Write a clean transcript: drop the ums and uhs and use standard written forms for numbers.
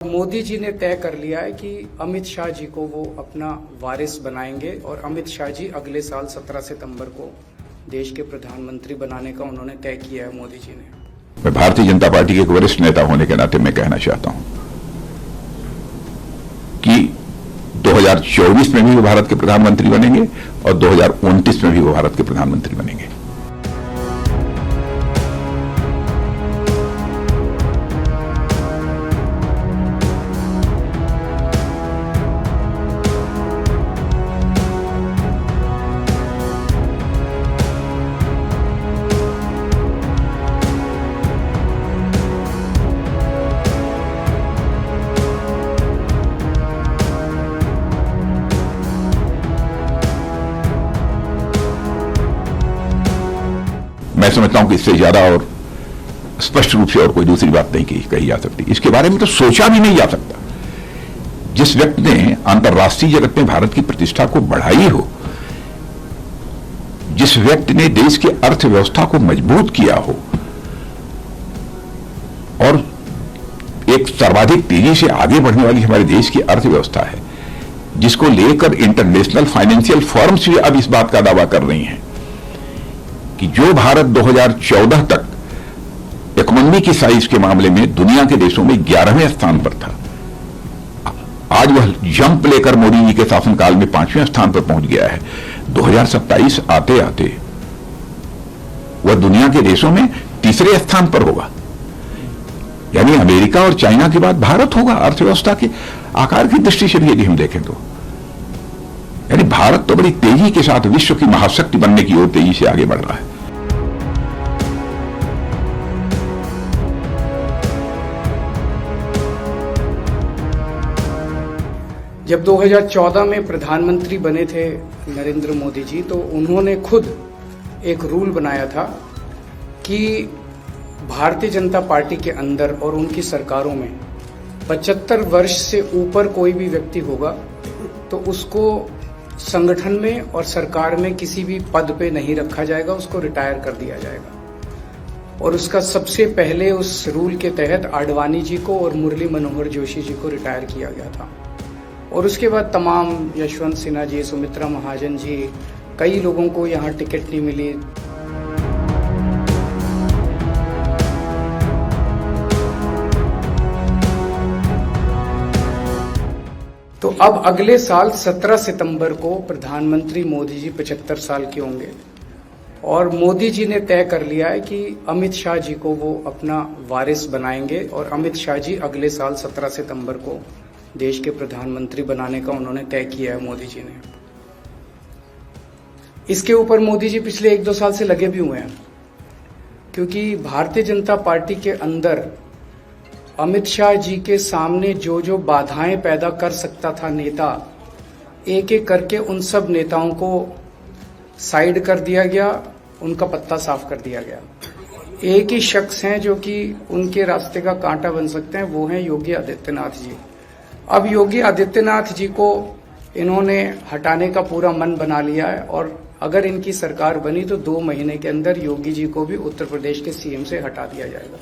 मोदी जी ने तय कर लिया है कि अमित शाह जी को वो अपना वारिस बनाएंगे और अमित शाह जी अगले साल 17 सितंबर को देश के प्रधानमंत्री बनाने का उन्होंने तय किया है मोदी जी ने। मैं भारतीय जनता पार्टी के एक वरिष्ठ नेता होने के नाते मैं कहना चाहता हूं कि 2024 में भी वो भारत के प्रधानमंत्री बनेंगे और 2029 में भी वो भारत के प्रधानमंत्री बनेंगे। मैं समझता हूं कि इससे ज्यादा और स्पष्ट रूप से और कोई दूसरी बात नहीं कही जा सकती। इसके बारे में तो सोचा भी नहीं जा सकता। जिस व्यक्ति ने अंतर्राष्ट्रीय जगत में भारत की प्रतिष्ठा को बढ़ाई हो, जिस व्यक्ति ने देश की अर्थव्यवस्था को मजबूत किया हो और एक सर्वाधिक तेजी से आगे बढ़ने वाली हमारे देश की अर्थव्यवस्था है, जिसको लेकर इंटरनेशनल फाइनेंशियल फर्म्स भी अब इस बात का दावा कर रही हैं कि जो भारत 2014 तक इकोनॉमी की साइज के मामले में दुनिया के देशों में 11वें स्थान पर था, आज वह जंप लेकर मोदी जी के शासनकाल में 5वें स्थान पर पहुंच गया है। 2027 आते आते वह दुनिया के देशों में तीसरे स्थान पर होगा। यानी अमेरिका और चाइना के बाद भारत होगा अर्थव्यवस्था के आकार की दृष्टि से भी यदि हम देखें तो। यानी भारत तो बड़ी तेजी के साथ विश्व की महाशक्ति बनने की ओर तेजी से आगे बढ़ रहा है। जब 2014 में प्रधानमंत्री बने थे नरेंद्र मोदी जी, तो उन्होंने खुद एक रूल बनाया था कि भारतीय जनता पार्टी के अंदर और उनकी सरकारों में 75 वर्ष से ऊपर कोई भी व्यक्ति होगा तो उसको संगठन में और सरकार में किसी भी पद पे नहीं रखा जाएगा, उसको रिटायर कर दिया जाएगा। और उसका सबसे पहले उस रूल के तहत आडवाणी जी को और मुरली मनोहर जोशी जी को रिटायर किया गया था। और उसके बाद तमाम यशवंत सिन्हा जी, सुमित्रा महाजन जी, कई लोगों को यहाँ टिकट नहीं मिली। तो अब अगले साल 17 सितंबर को प्रधानमंत्री मोदी जी 75 साल के होंगे और मोदी जी ने तय कर लिया है कि अमित शाह जी को वो अपना वारिस बनाएंगे और अमित शाह जी अगले साल 17 सितंबर को देश के प्रधानमंत्री बनाने का उन्होंने तय किया है मोदी जी ने। इसके ऊपर मोदी जी पिछले 1-2 साल से लगे भी हुए हैं, क्योंकि भारतीय जनता पार्टी के अंदर अमित शाह जी के सामने जो जो बाधाएं पैदा कर सकता था नेता, एक एक करके उन सब नेताओं को साइड कर दिया गया, उनका पत्ता साफ कर दिया गया। एक ही शख्स हैं जो कि उनके रास्ते का कांटा बन सकते हैं, वो हैं योगी आदित्यनाथ जी। अब योगी आदित्यनाथ जी को इन्होंने हटाने का पूरा मन बना लिया है और अगर इनकी सरकार बनी तो 2 महीने के अंदर योगी जी को भी उत्तर प्रदेश के सीएम से हटा दिया जाएगा।